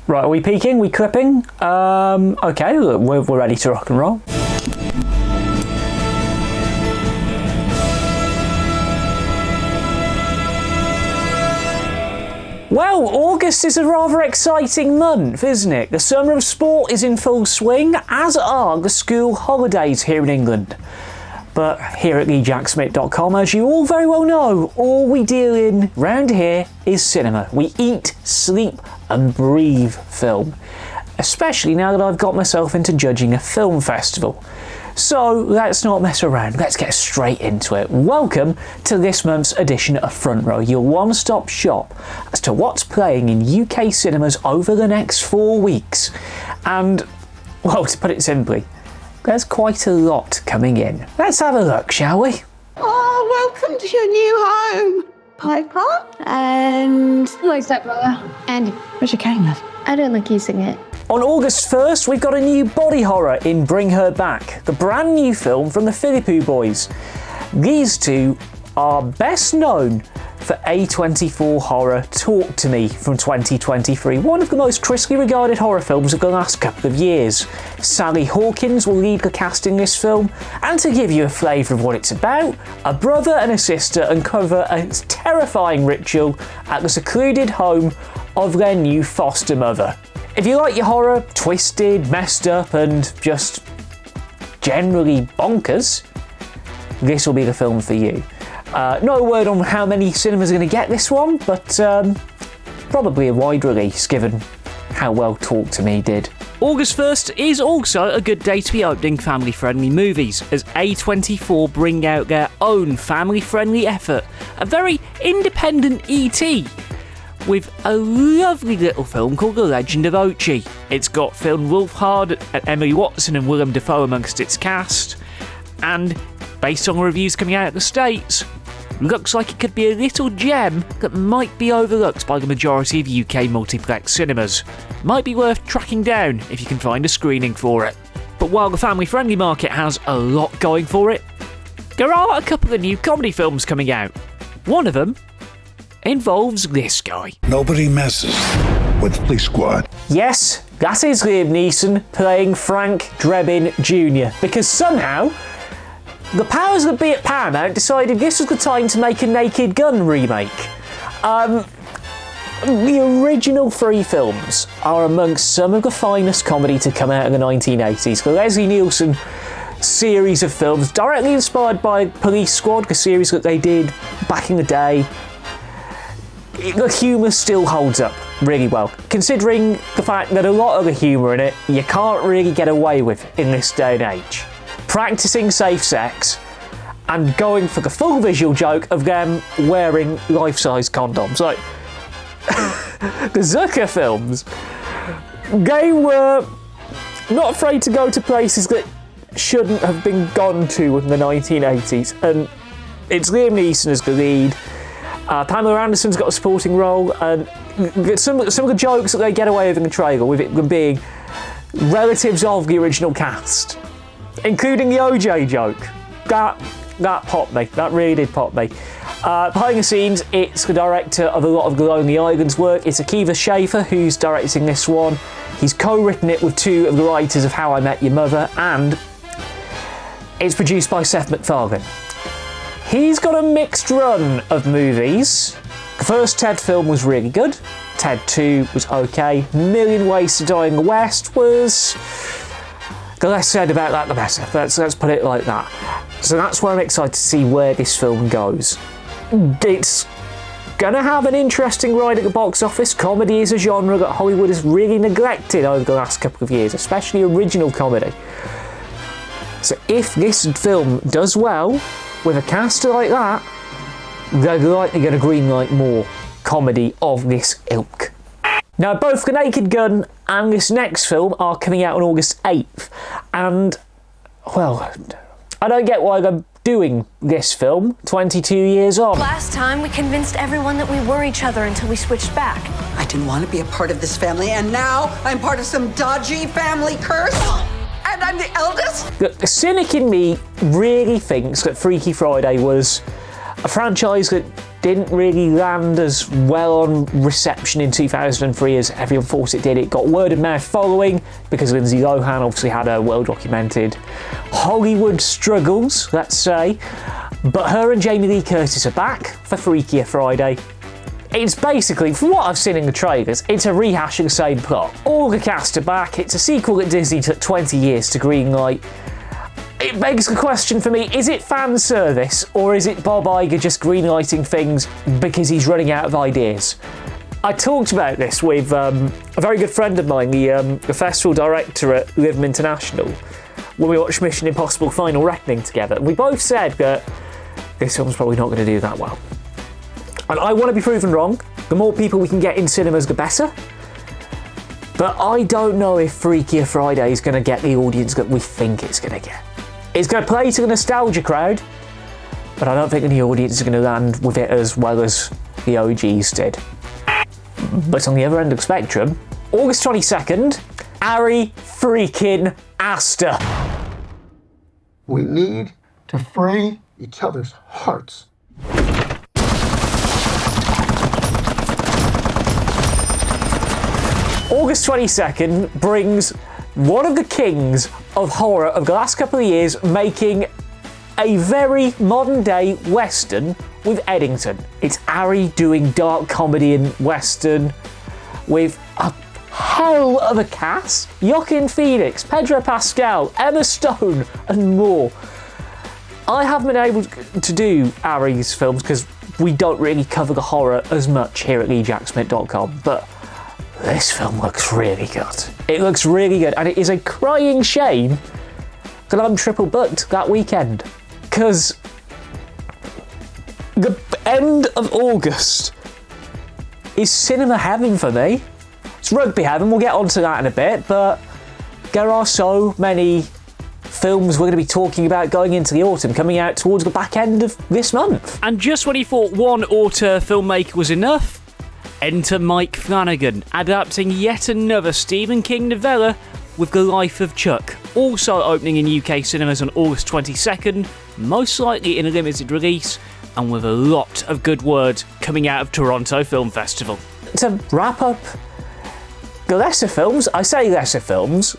Right, are we peaking? We clipping? Okay, look, we're ready to rock and roll. Well, August is a rather exciting month, isn't it? The summer of sport is in full swing, as are the school holidays here in England. But here at LeeJackSmith.com, as you all very well know, all we deal in round here is cinema. We eat, sleep and breathe film. Especially now that I've got myself into judging a film festival. So let's not mess around, let's get straight into it. Welcome to this month's edition of Front Row, your one-stop shop as to what's playing in UK cinemas over the next 4 weeks. And, well, to put it simply, there's quite a lot coming in. Let's have a look, shall we? Oh, welcome to your new home, Piper. And my stepbrother. And where's your cane, love? I don't like using it. On August 1st, we've got a new body horror in Bring Her Back, the brand new film from the Philippou boys. These two are best known for A24 horror Talk to Me from 2023, one of the most critically regarded horror films of the last couple of years. Sally Hawkins will lead the cast in this film, and to give you a flavour of what it's about, a brother and a sister uncover a terrifying ritual at the secluded home of their new foster mother. If you like your horror twisted, messed up and just generally bonkers, this will be the film for you. No word on how many cinemas are going to get this one, but probably a wide release given how well Talk to Me did. August 1st is also a good day to be opening family-friendly movies, as A24 bring out their own family-friendly effort, a very independent E.T., with a lovely little film called The Legend of Ochi. It's got Phil Wolfhard, Emily Watson and Willem Dafoe amongst its cast, and based on reviews coming out of the States, looks like it could be a little gem that might be overlooked by the majority of UK multiplex cinemas. Might be worth tracking down if you can find a screening for it. But while the family-friendly market has a lot going for it, there are a couple of new comedy films coming out. One of them involves this guy. Nobody messes with Police Squad. Yes, that is Liam Neeson playing Frank Drebin Jr. Because somehow, the powers that be at Paramount decided this was the time to make a Naked Gun remake. The original three films are amongst some of the finest comedy to come out in the 1980s. The Leslie Nielsen series of films, directly inspired by Police Squad, the series that they did back in the day. The humour still holds up really well, considering the fact that a lot of the humour in it you can't really get away with in this day and age. Practising safe sex and going for the full visual joke of them wearing life-size condoms. Like, the Zucker films, they were not afraid to go to places that shouldn't have been gone to in the 1980s, and it's Liam Neeson as the lead. Pamela Anderson's got a supporting role, and some of the jokes that they get away with in the trailer, with it being relatives of the original cast, including the OJ joke. That popped me. That really did pop me. Behind the scenes, it's the director of a lot of the Lonely Island's work. It's Akiva Schaffer who's directing this one. He's co-written it with two of the writers of How I Met Your Mother, and it's produced by Seth MacFarlane. He's got a mixed run of movies. The first Ted film was really good. Ted 2 was okay. Million Ways to Die in the West was... the less said about that, the better. Let's put it like that. So that's where I'm excited to see where this film goes. It's gonna have an interesting ride at the box office. Comedy is a genre that Hollywood has really neglected over the last couple of years, especially original comedy. So if this film does well, with a cast like that, they're likely going to greenlight more comedy of this ilk. Now, both The Naked Gun and this next film are coming out on August 8th, and, well, I don't get why they're doing this film 22 years on. Last time, we convinced everyone that we were each other until we switched back. I didn't want to be a part of this family, and now I'm part of some dodgy family curse? And I'm the eldest? The cynic in me really thinks that Freaky Friday was a franchise that didn't really land as well on reception in 2003 as everyone thought it did. It got word of mouth following because Lindsay Lohan obviously had her well-documented Hollywood struggles, let's say. But her and Jamie Lee Curtis are back for Freakier Friday. It's basically, from what I've seen in the trailers, it's a rehash of the same plot. All the cast are back. It's a sequel that Disney took 20 years to greenlight. It begs the question for me, is it fan service or is it Bob Iger just greenlighting things because he's running out of ideas? I talked about this with a very good friend of mine, the festival director at Livem International, when we watched Mission Impossible Final Reckoning together. We both said that this film's probably not going to do that well. And I want to be proven wrong. The more people we can get in cinemas, the better. But I don't know if Freakier Friday is going to get the audience that we think it's going to get. It's going to play to the nostalgia crowd, but I don't think the audience is going to land with it as well as the OGs did. But on the other end of the spectrum, August 22nd, Ari freaking Aster. We need to free each other's hearts. August 22nd brings one of the kings of horror of the last couple of years making a very modern day Western with Eddington. It's Ari doing dark comedy and Western with a hell of a cast. Joaquin Phoenix, Pedro Pascal, Emma Stone and more. I haven't been able to do Ari's films because we don't really cover the horror as much here at leejacksmith.com, but this film looks really good. It looks really good, and it is a crying shame that I'm triple booked that weekend. Because the end of August is cinema heaven for me. It's rugby heaven, we'll get onto that in a bit, but there are so many films we're going to be talking about going into the autumn, coming out towards the back end of this month. And just when you thought one auteur filmmaker was enough, enter Mike Flanagan, adapting yet another Stephen King novella with The Life of Chuck, also opening in UK cinemas on August 22nd, most likely in a limited release, and with a lot of good word coming out of Toronto Film Festival. To wrap up the lesser films, I say lesser films,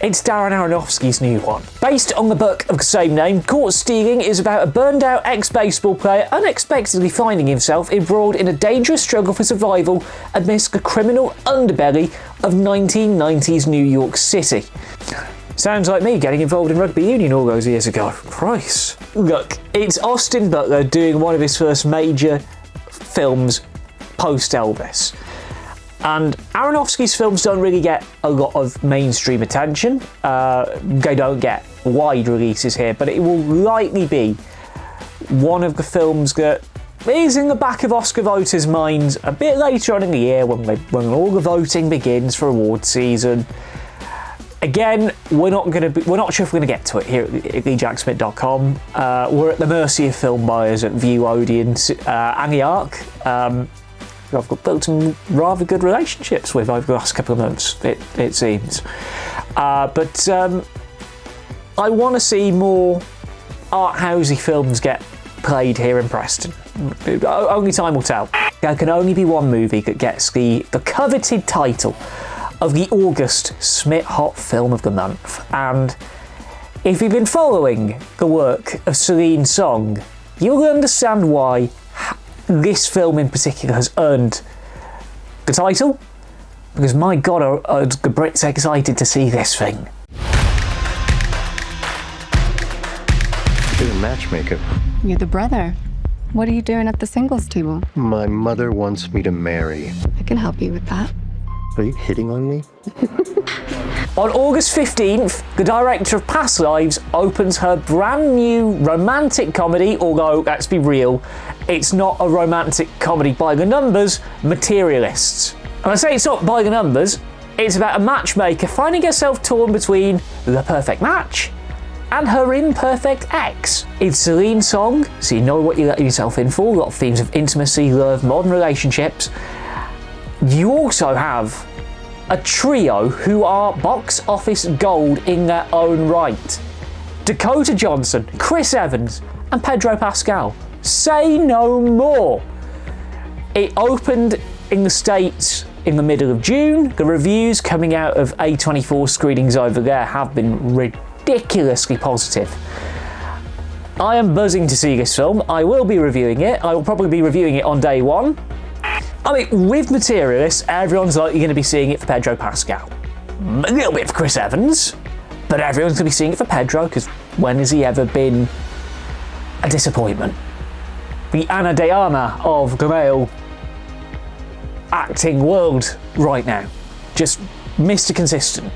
it's Darren Aronofsky's new one. Based on the book of the same name, Caught Stealing is about a burned out ex-baseball player unexpectedly finding himself embroiled in a dangerous struggle for survival amidst the criminal underbelly of 1990s New York City. Sounds like me getting involved in rugby union all those years ago. Christ. Look, it's Austin Butler doing one of his first major films post-Elvis. And Aronofsky's films don't really get a lot of mainstream attention. They don't get wide releases here, but it will likely be one of the films that is in the back of Oscar voters' minds a bit later on in the year when all the voting begins for award season. Again, we're not sure if we're going to get to it here at leejacksmith.com. We're at the mercy of film buyers at View, Odeon, and the Arc. I've built some rather good relationships with over the last couple of months, it seems. But I want to see more art housey films get played here in Preston. Only time will tell. There can only be one movie that gets the coveted title of the August Smith Hot Film of the Month. And if you've been following the work of Celine Song, you'll understand why this film in particular has earned the title, because my god are the Brits excited to see this thing. You're the matchmaker. You're the brother. What are you doing at the singles table? My mother wants me to marry. I can help you with that. Are you hitting on me? On August 15th, the director of Past Lives opens her brand new romantic comedy, although, let's be real, it's not a romantic comedy by the numbers, Materialists. And I say it's not by the numbers, it's about a matchmaker finding herself torn between the perfect match and her imperfect ex. It's Celine Song, so you know what you're letting yourself in for, a lot of themes of intimacy, love, modern relationships. You also have a trio who are box office gold in their own right. Dakota Johnson, Chris Evans, and Pedro Pascal. Say no more. It opened in the States in the middle of June. The reviews coming out of A24 screenings over there have been ridiculously positive. I am buzzing to see this film. I will be reviewing it. I will probably be reviewing it on day one. I mean, with Materialists, everyone's likely going to be seeing it for Pedro Pascal. A little bit for Chris Evans, but everyone's going to be seeing it for Pedro, because when has he ever been a disappointment? The Ana de Armas of the male acting world right now. Just Mr. Consistent.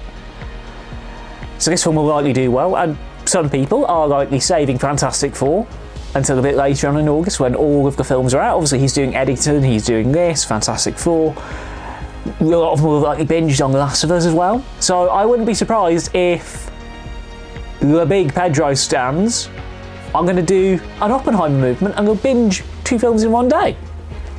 So this film will likely do well, and some people are likely saving Fantastic Four until a bit later on in August when all of the films are out. Obviously he's doing Eddington, he's doing this, Fantastic Four. A lot of them will have likely binged on The Last of Us as well. So I wouldn't be surprised if the big Pedro stands are going to do an Oppenheimer movement and go binge 2 films in one day.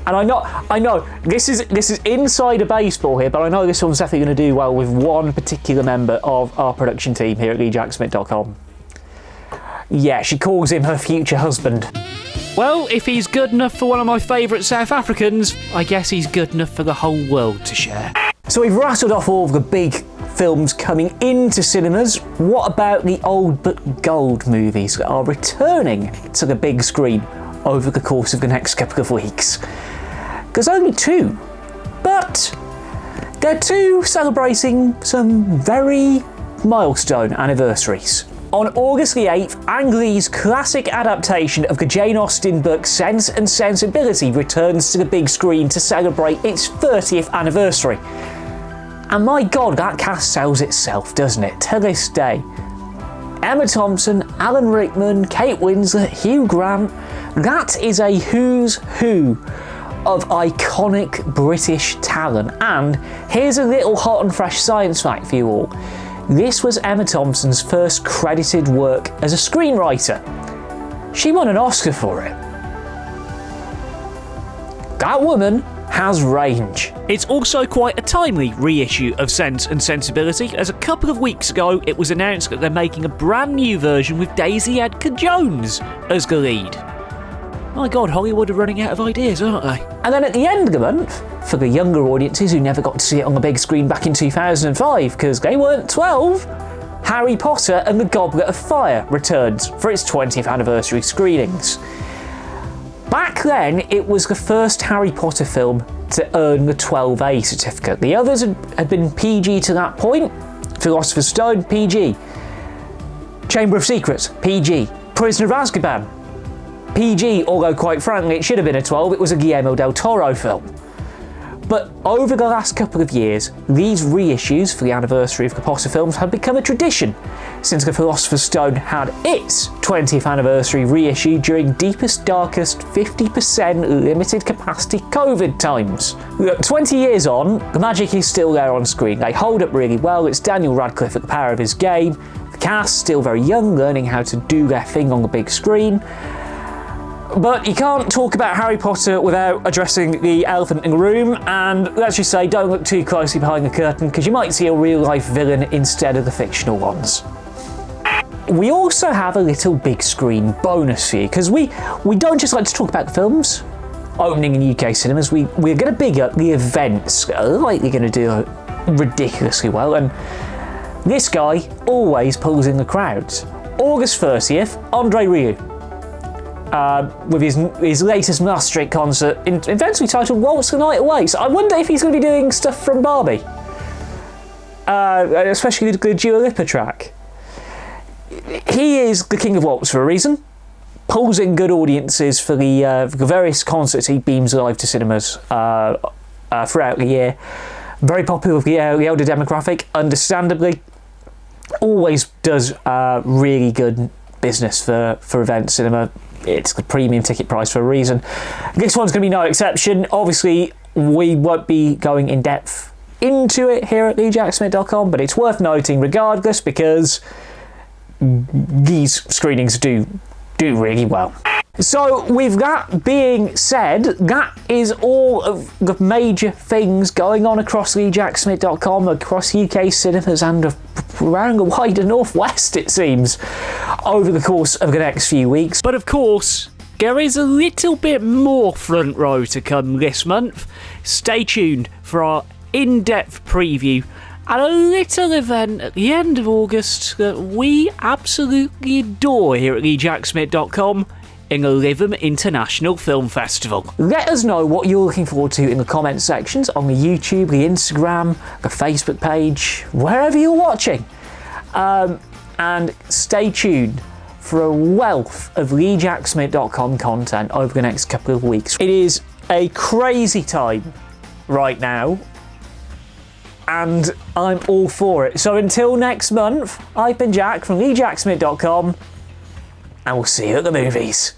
And I know this is insider baseball here, but I know this film's definitely going to do well with one particular member of our production team here at LeeJackSmith.com. Yeah, she calls him her future husband. Well, if he's good enough for one of my favourite South Africans, I guess he's good enough for the whole world to share. So we've rattled off all of the big films coming into cinemas. What about the old but gold movies that are returning to the big screen over the course of the next couple of weeks? There's only 2, but they're 2 celebrating some very milestone anniversaries. On August the 8th, Ang Lee's classic adaptation of the Jane Austen book Sense and Sensibility returns to the big screen to celebrate its 30th anniversary. And my God, that cast sells itself, doesn't it, to this day. Emma Thompson, Alan Rickman, Kate Winslet, Hugh Grant, that is a who's who of iconic British talent. And here's a little hot and fresh science fact for you all. This was Emma Thompson's first credited work as a screenwriter. She won an Oscar for it. That woman has range. It's also quite a timely reissue of Sense and Sensibility, as a couple of weeks ago it was announced that they're making a brand new version with Daisy Edgar Jones as the lead. My God, Hollywood are running out of ideas, aren't they? And then at the end of the month, for the younger audiences who never got to see it on the big screen back in 2005 because they weren't 12, Harry Potter and the Goblet of Fire returns for its 20th anniversary screenings. Back then, it was the first Harry Potter film to earn the 12A certificate. The others had been PG to that point. Philosopher's Stone, PG. Chamber of Secrets, PG. Prisoner of Azkaban, PG, although quite frankly it should have been a 12, it was a Guillermo del Toro film. But over the last couple of years, these reissues for the anniversary of the Potter films have become a tradition, since the Philosopher's Stone had its 20th anniversary reissue during deepest, darkest, 50% limited capacity COVID times. Look, 20 years on, the magic is still there on screen. They hold up really well. It's Daniel Radcliffe at the power of his game. The cast still very young, learning how to do their thing on the big screen. But you can't talk about Harry Potter without addressing the elephant in the room, and let's just say don't look too closely behind the curtain because you might see a real-life villain instead of the fictional ones. We also have a little big screen bonus for you, because we don't just like to talk about films opening in UK cinemas, we're going to big up the events that are likely going to do ridiculously well, and this guy always pulls in the crowds. August 30th, Andre Rieu. With his latest Maastricht concert, eventually titled Waltz the Night Away. So I wonder if he's going to be doing stuff from Barbie. Especially the Dua Lipa track. He is the king of waltz for a reason. Pulls in good audiences for the various concerts he beams live to cinemas throughout the year. Very popular with the elder demographic, understandably. Always does really good business for event cinema. It's the premium ticket price for a reason. This one's going to be no exception. Obviously, we won't be going in depth into it here at LeeJackSmith.com, but it's worth noting regardless because these screenings do really well. So with that being said, that is all of the major things going on across LeeJackSmith.com, across UK cinemas and around the wider northwest, it seems, over the course of the next few weeks. But of course, There is a little bit more front row to come this month. Stay tuned for our in-depth preview and a little event at the end of August that we absolutely adore here at LeeJackSmith.com in the Lytham International Film Festival. Let us know what you're looking forward to in the comment sections on the YouTube, the Instagram, the Facebook page, wherever you're watching. And stay tuned for a wealth of LeeJackSmith.com content over the next couple of weeks. It is a crazy time right now, and I'm all for it. So until next month, I've been Jack from LeeJackSmith.com, and we'll see you at the movies.